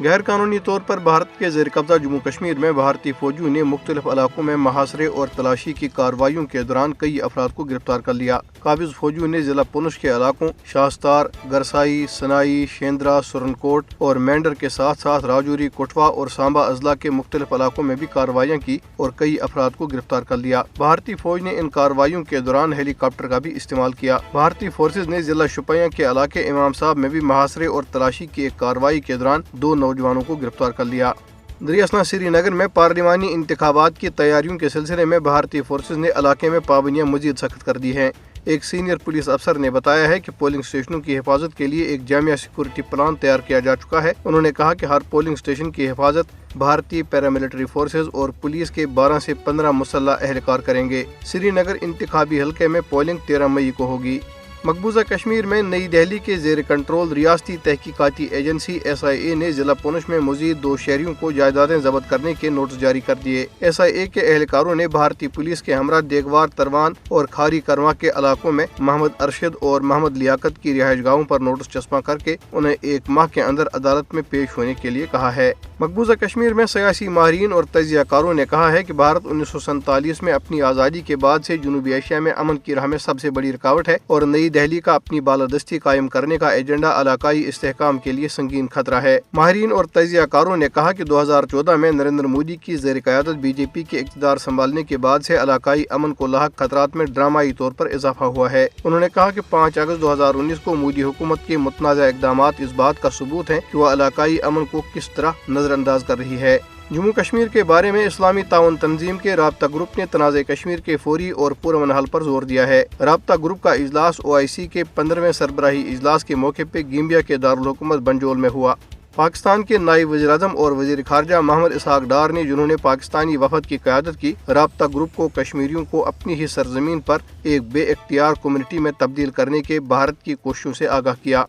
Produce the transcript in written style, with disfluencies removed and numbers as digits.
غیر قانونی طور پر بھارت کے زیر قبضہ جموں کشمیر میں بھارتی فوجیوں نے مختلف علاقوں میں محاصرے اور تلاشی کی کارروائیوں کے دوران کئی افراد کو گرفتار کر لیا۔ قابض فوجیوں نے ضلع پونچھ کے علاقوں شاستار، گرسائی، سنائی، شیندرا، سورنکوٹ اور مینڈر کے ساتھ ساتھ راجوری، کٹھوا اور سانبا اضلاع کے مختلف علاقوں میں بھی کارروائیاں کی اور کئی افراد کو گرفتار کر لیا۔ بھارتی فوج نے ان کارروائیوں کے دوران ہیلی کاپٹر کا بھی استعمال کیا۔ بھارتی فورسز نے ضلع شوپیاں کے علاقے امام صاحب میں بھی محاصرے اور تلاشی کی ایک کارروائی کے دوران 2 نوجوانوں کو گرفتار کر لیا۔ دریاسنا سری نگر میں پارلیمانی انتخابات کی تیاریوں کے سلسلے میں بھارتی فورسز نے علاقے میں پابندیاں مزید سخت کر دی ہیں۔ ایک سینئر پولیس افسر نے بتایا ہے کہ پولنگ اسٹیشنوں کی حفاظت کے لیے ایک جامع سیکورٹی پلان تیار کیا جا چکا ہے۔ انہوں نے کہا کہ ہر پولنگ اسٹیشن کی حفاظت بھارتی پیراملٹری فورسز اور پولیس کے 12 سے 15 مسلح اہلکار کریں گے۔ سری نگر انتخابی حلقے میں پولنگ 13 مئی کو ہوگی۔ مقبوضہ کشمیر میں نئی دہلی کے زیر کنٹرول ریاستی تحقیقاتی ایجنسی SIA نے ضلع پونچھ میں مزید 2 شہریوں کو جائیدادیں ضبط کرنے کے نوٹس جاری کر دیے۔ SIA کے اہلکاروں نے بھارتی پولیس کے ہمراہ دیگوار، تروان اور کھاری کرواں کے علاقوں میں محمد ارشد اور محمد لیاقت کی رہائش گاہوں پر نوٹس چسپاں کر کے انہیں 1 ماہ کے اندر عدالت میں پیش ہونے کے لیے کہا ہے۔ مقبوضہ کشمیر میں سیاسی ماہرین اور تجزیہ کاروں نے کہا ہے کہ بھارت 1947 میں اپنی آزادی کے بعد سے جنوبی ایشیا میں امن کی راہ میں سب سے بڑی رکاوٹ ہے اور نئی دہلی کا اپنی بالادستی قائم کرنے کا ایجنڈا علاقائی استحکام کے لیے سنگین خطرہ ہے۔ ماہرین اور تجزیہ کاروں نے کہا کہ 2014 میں نریندر مودی کی زیر قیادت BJP کے اقتدار سنبھالنے کے بعد سے علاقائی امن کو لاحق خطرات میں ڈرامائی طور پر اضافہ ہوا ہے۔ انہوں نے کہا کہ 5 اگست 2019 کو مودی حکومت کے متنازع اقدامات اس بات کا ثبوت ہیں کہ وہ علاقائی امن کو کس طرح نظر انداز کر رہی ہے۔ جموں کشمیر کے بارے میں اسلامی تعاون تنظیم کے رابطہ گروپ نے تنازع کشمیر کے فوری اور پرامن حل پر زور دیا ہے۔ رابطہ گروپ کا اجلاس OIC کے 15ویں سربراہی اجلاس کے موقع پہ گیمبیا کے دارالحکومت بنجول میں ہوا۔ پاکستان کے نائب وزیر اعظم اور وزیر خارجہ محمد اسحاق ڈار نے، جنہوں نے پاکستانی وفد کی قیادت کی، رابطہ گروپ کو کشمیریوں کو اپنی ہی سرزمین پر ایک بے اختیار کمیونٹی میں تبدیل کرنے کے بھارت کی کوششوں سے آگاہ کیا۔